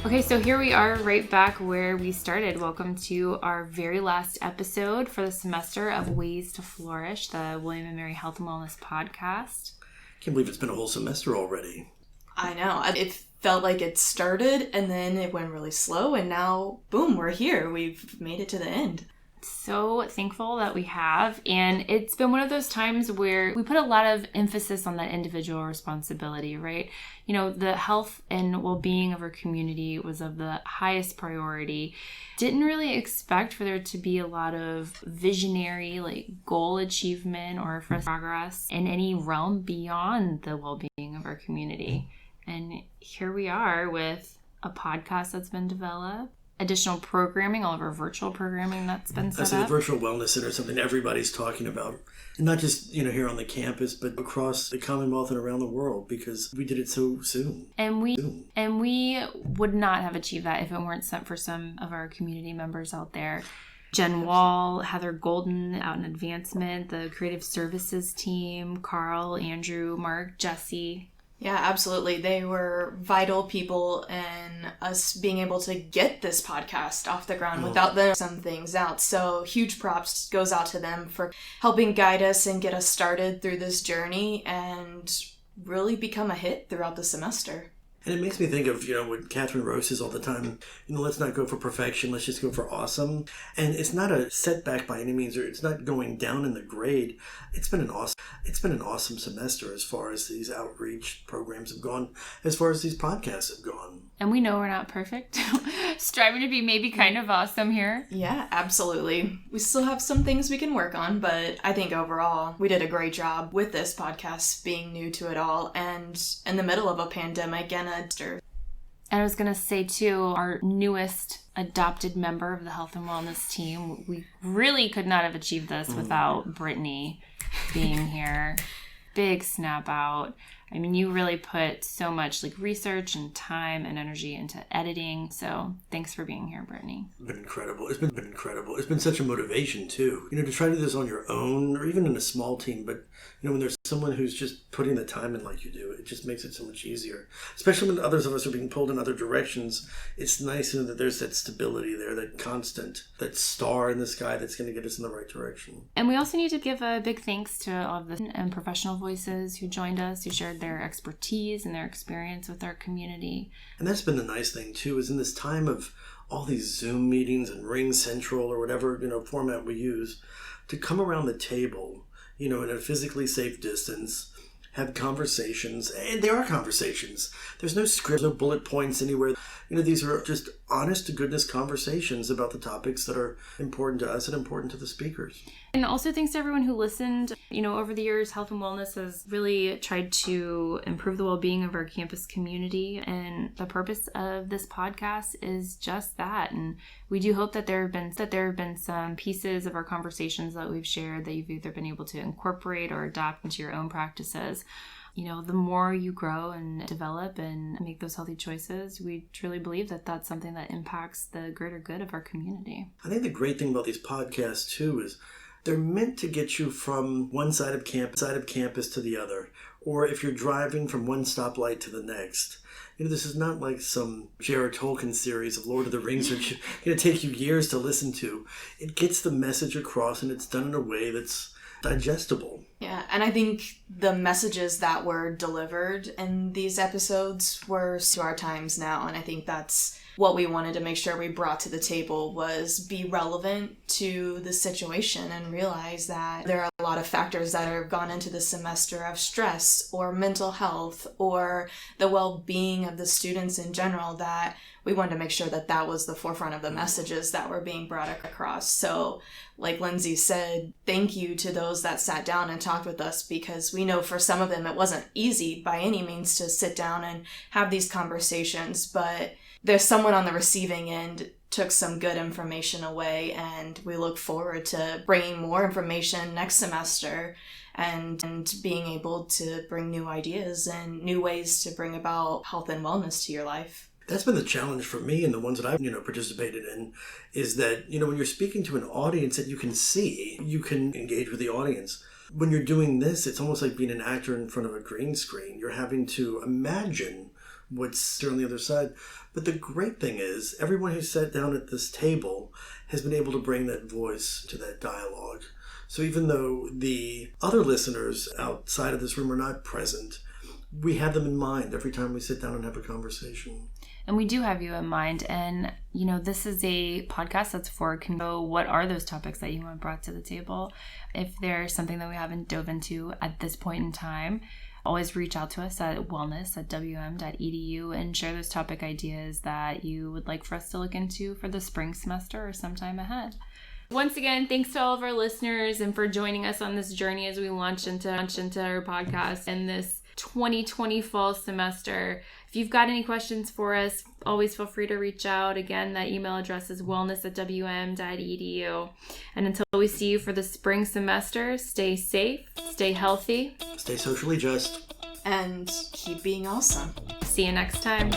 Okay, so here we are right back where we started. Welcome to our very last episode for the semester of Ways to Flourish, the William & Mary Health and Wellness podcast. Can't believe it's been a whole semester already. I know. It felt like it started and then it went really slow and now, boom, we're here. We've made it to the end. So thankful that we have, and it's been one of those times where we put a lot of emphasis on that individual responsibility, right? You know, the health and well-being of our community was of the highest priority. Didn't really expect for there to be a lot of visionary, goal achievement or progress in any realm beyond the well-being of our community. And here we are with a podcast that's been developed, additional programming, all of our virtual programming that's been set up. The virtual wellness center is something everybody's talking about. And not just, here on the campus, but across the Commonwealth and around the world, because we did it so soon. And we would not have achieved that if it weren't sent for some of our community members out there. Jen Wall, Heather Golden out in advancement, the creative services team, Carl, Andrew, Mark, Jesse. Yeah, absolutely. They were vital people in us being able to get this podcast off the ground without them some things out. So huge props goes out to them for helping guide us and get us started through this journey and really become a hit throughout the semester. And it makes me think of, what Catherine Rose says all the time, let's not go for perfection, let's just go for awesome. And it's not a setback by any means, or it's not going down in the grade. It's been an awesome semester as far as these outreach programs have gone, as far as these podcasts have gone. And we know we're not perfect. Striving to be maybe kind of awesome here. Yeah, absolutely. We still have some things we can work on, but I think overall we did a great job with this podcast being new to it all and in the middle of a pandemic and And I was going to say, too, our newest adopted member of the health and wellness team, we really could not have achieved this without Brittany being here. Big snap out. I mean, you really put so much research and time and energy into editing. So thanks for being here, Brittany. It's been incredible. It's been incredible. It's been such a motivation, too. To try to do this on your own or even in a small team. But, when there's someone who's just putting the time in like you do, it just makes it so much easier. Especially when others of us are being pulled in other directions. It's nice to know that there's that stability there, that constant, that star in the sky that's going to get us in the right direction. And we also need to give a big thanks to all of the and professional voices who joined us, who shared their expertise and their experience with our community. And that's been the nice thing, too, is in this time of all these Zoom meetings and Ring Central or whatever, format we use, to come around the table, in a physically safe distance, have conversations, and there are conversations. There's no script, no bullet points anywhere. These are just honest to goodness conversations about the topics that are important to us and important to the speakers. And also thanks to everyone who listened. Over the years, Health and Wellness has really tried to improve the well-being of our campus community. And the purpose of this podcast is just that. And we do hope that there have been some pieces of our conversations that we've shared that you've either been able to incorporate or adopt into your own practices. The more you grow and develop and make those healthy choices, we truly believe that that's something that impacts the greater good of our community. I think the great thing about these podcasts, too, is they're meant to get you from one side of campus to the other, or if you're driving from one stoplight to the next. This is not like some J.R. Tolkien series of Lord of the Rings which is going to take you years to listen to. It gets the message across, and it's done in a way that's digestible. Yeah, and I think the messages that were delivered in these episodes were to our times now, and I think that's what we wanted to make sure we brought to the table was be relevant to the situation and realize that there are a lot of factors that have gone into the semester of stress or mental health or the well-being of the students in general that we wanted to make sure that that was the forefront of the messages that were being brought across. So like Lindsay said, thank you to those that sat down and talked with us because we know for some of them it wasn't easy by any means to sit down and have these conversations, but there's someone on the receiving end took some good information away, and we look forward to bringing more information next semester and being able to bring new ideas and new ways to bring about health and wellness to your life. That's been the challenge for me and the ones that I've, participated in is that, when you're speaking to an audience that you can see, you can engage with the audience. When you're doing this, it's almost like being an actor in front of a green screen. You're having to imagine what's on the other side. But the great thing is, everyone who sat down at this table has been able to bring that voice to that dialogue. So even though the other listeners outside of this room are not present, we have them in mind every time we sit down and have a conversation. And we do have you in mind. And, this is a podcast that's for what are those topics that you want brought to the table? If there's something that we haven't dove into at this point in time, always reach out to us at wellness@wm.edu and share those topic ideas that you would like for us to look into for the spring semester or sometime ahead. Once again, thanks to all of our listeners and for joining us on this journey as we launch into our podcast in this 2020 fall semester. If you've got any questions for us, always feel free to reach out. Again, that email address is wellness@wm.edu. And until we see you for the spring semester, stay safe, stay healthy, stay socially just, and keep being awesome. See you next time.